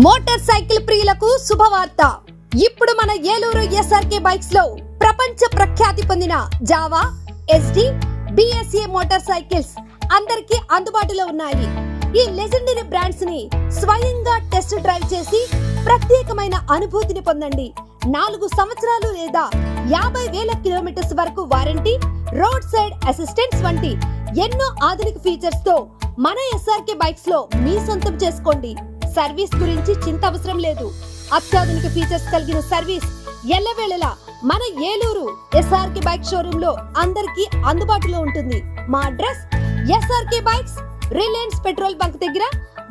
Motor cycle ప్రియులకు శుభవార్త. ఇప్పుడు మన ఏలూరు ఎస్ఆర్కే బైక్స్ లో ప్రపంచ ప్రఖ్యాతి పొందిన Java, SD, BSA motor cycles అందరికీ అందుబాటులో ఉన్నాయి. ఈ లెజెండరీ బ్రాండ్స్ ని స్వయంగా టెస్ట్ డ్రైవ్ చేసి ప్రత్యేకమైన అనుభూతిని పొందండి. 4 సంవత్సరాలు లేదా 50,000 కిలోమీటర్స్ వరకు వారంటీ, రోడ్ సైడ్ అసిస్టెంట్స్ వంటి ఎన్నో ఆధునిక ఫీచర్స్ తో మన ఎస్ఆర్కే బైక్స్ లో మీ సొంతం చేసుకోండి. సర్వీస్ గురించి చింత అవసరం లేదు. అత్యాధునిక ఫీచర్స్ కలిగిన సర్వీస్ ఎల్లవేళలా మన ఏలూరు ఎస్ఆర్కే బైక్ షోరూమ్ లో అందరికీ అందుబాటులో ఉంటుంది. మా address SRK bikes, Reliance petrol bunk దగ్గర,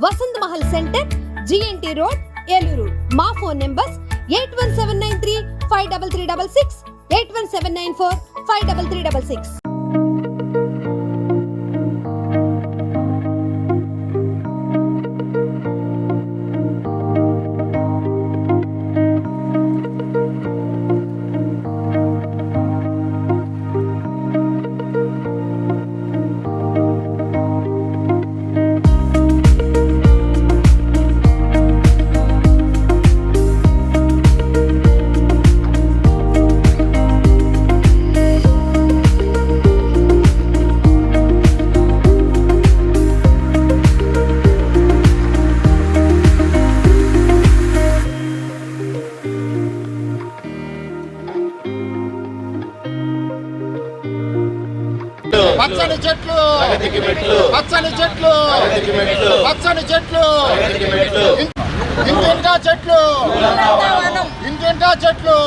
Vasant Mahal centre, GNT road, Eluru. మా ఫోన్ నెంబర్స్ 8179353366, 8179453366. పచ్చని చెట్లు, పచ్చని చెట్లు, పచ్చని చెట్లు, ఇంటింటా చెట్లు, ఇంటింటా చెట్లు.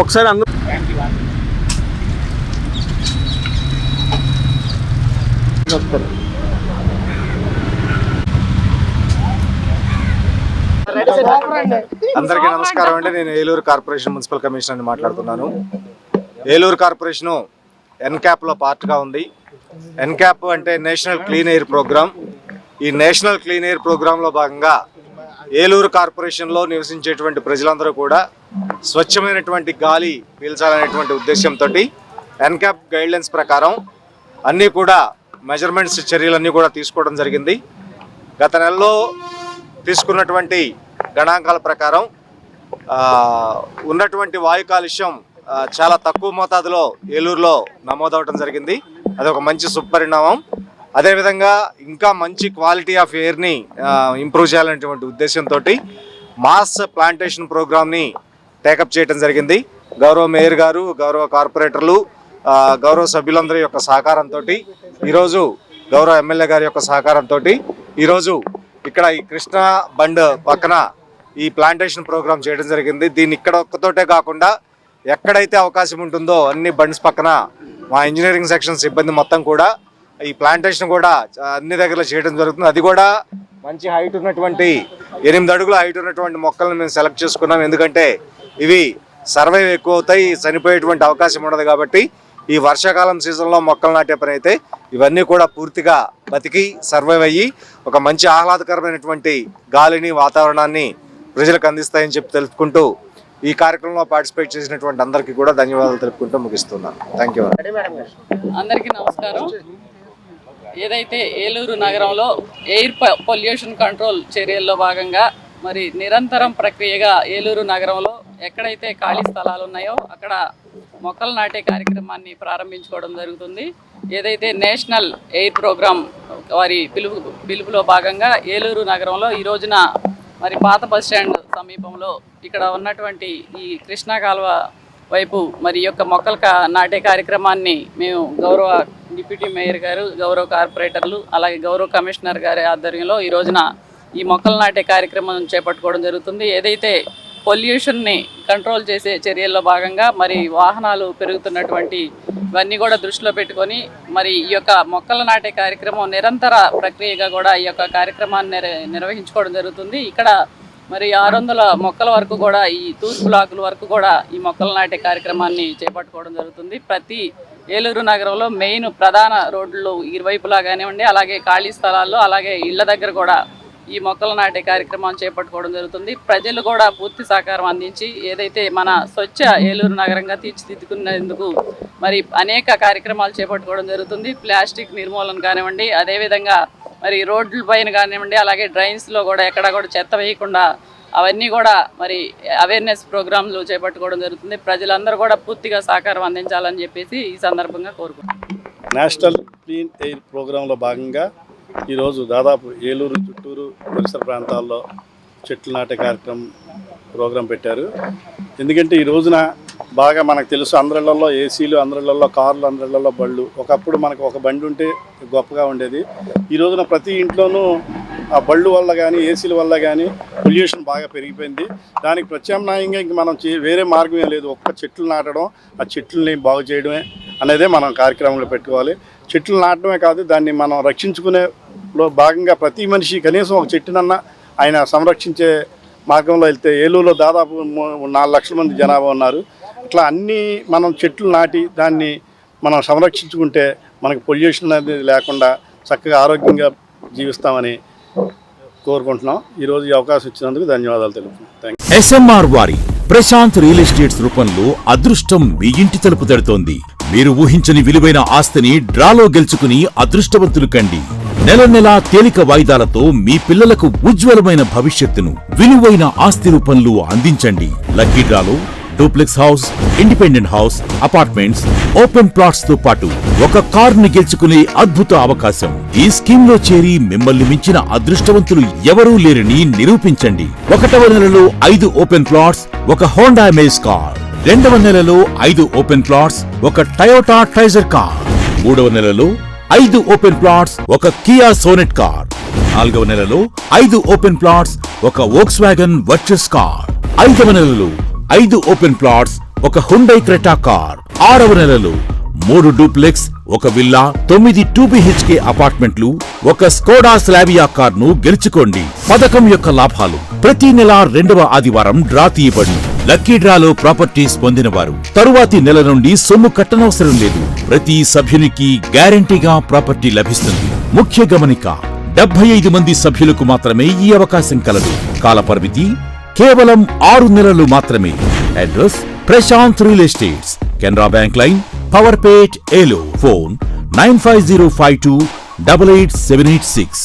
ఒకసారి అందరూ అందరికీ నమస్కారం అండి. నేను ఏలూరు కార్పొరేషన్ మున్సిపల్ కమిషనర్ అని మాట్లాడుతున్నాను. ఏలూరు కార్పొరేషను ఎన్క్యాప్లో పార్ట్గా ఉంది. ఎన్క్యాప్ అంటే నేషనల్ క్లీన్ ఎయిర్ ప్రోగ్రామ్. ఈ నేషనల్ క్లీన్ ఎయిర్ ప్రోగ్రాంలో భాగంగా ఏలూరు కార్పొరేషన్లో నివసించేటువంటి ప్రజలందరూ కూడా స్వచ్ఛమైనటువంటి గాలి పీల్చాలనేటువంటి ఉద్దేశంతో ఎన్క్యాప్ గైడ్లైన్స్ ప్రకారం అన్నీ కూడా మెజర్మెంట్స్ చర్యలన్నీ కూడా తీసుకోవడం జరిగింది. గత నెలలో తీసుకున్నటువంటి గణాంకాల ప్రకారం ఉన్నటువంటి వాయు కాలుష్యం చాలా తక్కువ మోతాదులో ఏలూరులో నమోదవడం జరిగింది. అది ఒక మంచి సుపరిణామం. అదేవిధంగా ఇంకా మంచి క్వాలిటీ ఆఫ్ ఎయిర్ని ఇంప్రూవ్ చేయాలనేటువంటి ఉద్దేశంతో మాస్ ప్లాంటేషన్ ప్రోగ్రామ్ని టేకప్ చేయడం జరిగింది. గౌరవ మేయర్ గారు, గౌరవ కార్పొరేటర్లు, గౌరవ సభ్యులందరి యొక్క సహకారంతో, ఈరోజు గౌరవ ఎమ్మెల్యే గారి యొక్క సహకారంతో ఈరోజు ఇక్కడ ఈ కృష్ణా బండ్ పక్కన ఈ ప్లాంటేషన్ ప్రోగ్రామ్ చేయడం జరిగింది. దీన్ని ఇక్కడ ఒక్కతోటే కాకుండా ఎక్కడైతే అవకాశం ఉంటుందో అన్ని బండ్స్ పక్కన మా ఇంజనీరింగ్ సెక్షన్ సిబ్బంది మొత్తం కూడా ఈ ప్లాంటేషన్ కూడా అన్ని దగ్గరలో చేయడం జరుగుతుంది. అది కూడా మంచి హైట్ ఉన్నటువంటి 8 అడుగుల హైట్ ఉన్నటువంటి మొక్కలను మేము సెలెక్ట్ చేసుకున్నాం. ఎందుకంటే ఇవి సర్వైవ్ ఎక్కువ అవుతాయి, చనిపోయేటువంటి అవకాశం ఉండదు. కాబట్టి ఈ వర్షాకాలం సీజన్లో మొక్కలు నాటే పని అయితే ఇవన్నీ కూడా పూర్తిగా బతికి సర్వైవ్ అయ్యి ఒక మంచి ఆహ్లాదకరమైనటువంటి గాలిని, వాతావరణాన్ని ప్రజలకు అందిస్తాయని చెప్పి తెలుపుకుంటూ ఈ కార్యక్రమంలో పార్టిసిపేట్ చేసినటువంటి అందరికీ కూడా ధన్యవాదాలు తెలుపుకుంటూ ముగిస్తున్నాను. Thank you. అందరికీ నమస్కారం. ఏదైతే ఏలూరు నగరంలో ఎయిర్ పొల్యూషన్ కంట్రోల్ చర్యల్లో భాగంగా మరి నిరంతరం ప్రక్రియగా ఏలూరు నగరంలో ఎక్కడైతే ఖాళీ స్థలాలు ఉన్నాయో అక్కడ మొక్కలు నాటే కార్యక్రమాన్ని ప్రారంభించుకోవడం జరుగుతుంది. ఏదైతే నేషనల్ ఎయిర్ ప్రోగ్రామ్ వారి పిలుపులో భాగంగా ఏలూరు నగరంలో ఈ రోజున మరి పాత బస్ స్టాండ్ సమీపంలో ఇక్కడ ఉన్నటువంటి ఈ కృష్ణా కాలువ వైపు మరి యొక్క మొక్కలు నాటే కార్యక్రమాన్ని మేము గౌరవ డిప్యూటీ మేయర్ గారు, గౌరవ కార్పొరేటర్లు, అలాగే గౌరవ కమిషనర్ గారి ఆధ్వర్యంలో ఈ రోజున ఈ మొక్కలు నాటే కార్యక్రమం చేపట్టుకోవడం జరుగుతుంది. ఏదైతే పొల్యూషన్ని కంట్రోల్ చేసే చర్యల్లో భాగంగా మరి వాహనాలు పెరుగుతున్నటువంటి ఇవన్నీ కూడా దృష్టిలో పెట్టుకొని మరి ఈ యొక్క మొక్కలు నాటే కార్యక్రమం నిరంతర ప్రక్రియగా కూడా ఈ యొక్క కార్యక్రమాన్ని నిర్వహించుకోవడం జరుగుతుంది. ఇక్కడ మరి 600 మొక్కల వరకు కూడా ఈ తూర్పు బ్లాకుల వరకు కూడా ఈ మొక్కలు నాటే కార్యక్రమాన్ని చేపట్టుకోవడం జరుగుతుంది. ప్రతి ఏలూరు నగరంలో మెయిన్ ప్రధాన రోడ్లు ఇరువైపులా కానివ్వండి, అలాగే ఖాళీ స్థలాల్లో, అలాగే ఇళ్ల దగ్గర కూడా ఈ మొక్కలు నాటే కార్యక్రమాన్ని చేపట్టుకోవడం జరుగుతుంది. ప్రజలు కూడా పూర్తి సహకారం అందించి ఏదైతే మన స్వచ్ఛ ఏలూరు నగరంగా తీర్చిదిద్దుకునేందుకు మరి అనేక కార్యక్రమాలు చేపట్టుకోవడం జరుగుతుంది. ప్లాస్టిక్ నిర్మూలన కానివ్వండి, అదేవిధంగా మరి రోడ్ల పైన కానివ్వండి, అలాగే డ్రైన్స్లో కూడా ఎక్కడ కూడా చెత్త వేయకుండా అవన్నీ కూడా మరి అవేర్నెస్ ప్రోగ్రాంలు చేపట్టుకోవడం జరుగుతుంది. ప్రజలందరూ కూడా పూర్తిగా సహకారం అందించాలని చెప్పేసి ఈ సందర్భంగా కోరుకుంటున్నాను. నేషనల్ క్లీన్ ఎయిర్ ప్రోగ్రాంలో భాగంగా ఈరోజు దాదాపు ఏలూరు, చుట్టూరు పరిసర ప్రాంతాల్లో చెట్లు నాటే ప్రోగ్రాం పెట్టారు. ఎందుకంటే ఈ రోజున బాగా మనకు తెలుసు, అందరిళ్లలో ఏసీలు, అందరిళ్లలో కార్లు, అందరిళ్లలో బళ్ళు. ఒకప్పుడు మనకు ఒక బండి ఉంటే గొప్పగా ఉండేది. ఈ రోజున ప్రతి ఇంట్లోనూ ఆ బళ్ళు వల్ల కానీ, ఏసీల వల్ల కానీ పొల్యూషన్ బాగా పెరిగిపోయింది. దానికి ప్రత్యామ్నాయంగా ఇంక మనం వేరే మార్గమే లేదు. ఒక్క చెట్లు నాటడం, ఆ చెట్లని బాగు చేయడమే అనేదే మనం కార్యక్రమంలో పెట్టుకోవాలి. చెట్లు నాటడమే కాదు, దాన్ని మనం రక్షించుకునేలో భాగంగా ప్రతి మనిషి కనీసం ఒక చెట్టునన్నా ఆయన సంరక్షించే మార్గంలో వెళ్తే ఏలూరులో దాదాపు 4 లక్షల మంది జనాభా ఉన్నారు. ఇట్లా అన్నీ మనం చెట్లు నాటి దాన్ని మనం సంరక్షించుకుంటే మనకు పొల్యూషన్ అనేది లేకుండా చక్కగా ఆరోగ్యంగా జీవిస్తామని కోరుకుంటున్నాం. ఈరోజు ఈ అవకాశం ఇచ్చినందుకు ధన్యవాదాలు తెలుపుతున్నాం. SMR వారి ప్రశాంత్ రియల్ ఎస్టేట్స్ రూపంలో అదృష్టం మీ ఇంటి తలుపు తడుతోంది. మీరు ఊహించని విలువైన ఆస్తిని డ్రాలో గెలుచుకుని అదృష్టవంతులు కండి. నెల నెలా తేలిక వాయిదాలతో మీ పిల్లలకు ఉజ్వలమైన భవిష్యత్తును విలువైన ఆస్తి రూపంలో అందించండి. లక్కీ డ్రాలో duplex house, independent house, apartments, open plots తో పాటు ఒక కారుని గెలుచుకునే అద్భుత అవకాశం. ఈ స్కీమ్ లో చేరి మిమ్మల్ని మించిన అదృష్టవంతులు ఎవరూ లేరని నిరూపించండి. 1వ నెలలో 5 ఓపెన్ ప్లాట్స్, ఒక హోండా అమేజ్ కార్. 2వ నెలలో 5 ఓపెన్ ప్లాట్స్, ఒక టయోటా ట్రైజర్ కార్. 3వ నెలలో 5 ఓపెన్ ప్లాట్స్, ఒక కియా సోనెట్ కార్. 4వ నెలలో 5 ఓపెన్ ప్లాట్స్, ఒక వోక్స్వాగన్ వర్చస్ కార్. 5వ నెలలో 5 ఓపెన్ ప్లాట్స్, ఒక హుండై క్రెటా కార్. 6వ నెలలో 3 డూప్లెక్స్, ఒక విల్లా, 9 2BHK అపార్ట్మెంట్లు, ఒక స్కోడా స్లావియా కార్ ను గెలుచుకోండి. పథకం యొక్క లాభాలు: ప్రతి నెల 2వ ఆదివారం డ్రా తీయబడి లక్కీ డ్రాలో ప్రాపర్టీస్ పొందిన వారు తరువాతి నెల నుండి సొమ్ము కట్టనవసరం లేదు. ప్రతి సభ్యునికి గ్యారంటీగా ప్రాపర్టీ లభిస్తుంది. ముఖ్య గమనిక: 75 మంది సభ్యులకు మాత్రమే ఈ అవకాశం కలదు. కాల పరిమితి కేవలం 6 నెలలు మాత్రమే. Address: Prashant real estates, Canara bank line, Powerpet, Eluru. Phone 9505288786.